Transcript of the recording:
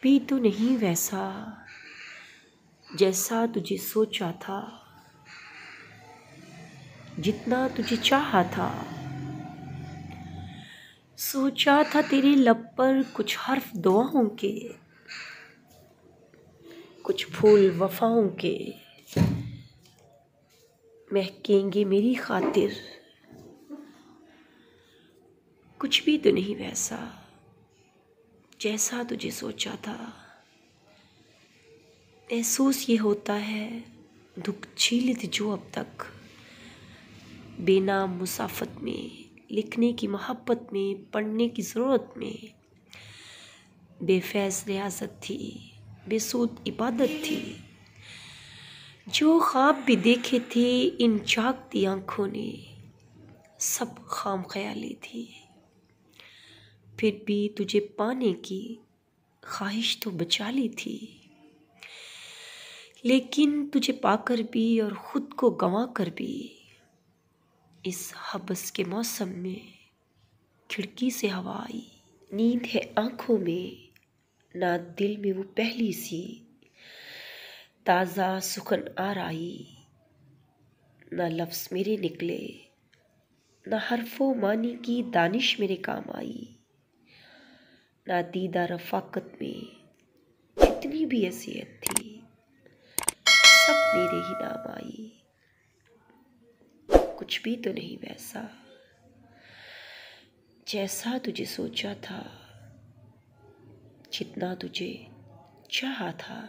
भी तो नहीं वैसा जैसा तुझे सोचा था, जितना तुझे चाहा था। सोचा था तेरे लब पर कुछ हर्फ दुआओं के, कुछ फूल वफाओं के महकेंगे मेरी खातिर। कुछ भी तो नहीं वैसा जैसा तुझे सोचा था। महसूस ये होता है दुख झीलित जो अब तक, बेनाम मुसाफत में, लिखने की मोहब्बत में, पढ़ने की ज़रूरत में। बेफैज़ रियाजत थी, बेसूद इबादत थी। जो ख्वाब भी देखे थे इन जागती आँखों ने, सब खाम ख्याली थी। फिर भी तुझे पाने की ख्वाहिश तो बचा ली थी। लेकिन तुझे पाकर भी और ख़ुद को गंवा कर भी, इस हबस के मौसम में खिड़की से हवा आई। नींद है आँखों में ना दिल में वो पहली सी, ताज़ा सुखन आराई। ना लफ्ज़ मेरे निकले, ना हरफो मानी की दानिश मेरे काम आई। ना दीदा रफ़ाकत में जितनी भी हैसियत थी, सब मेरे ही नाम आई। कुछ भी तो नहीं वैसा जैसा तुझे सोचा था, जितना तुझे चाहा था।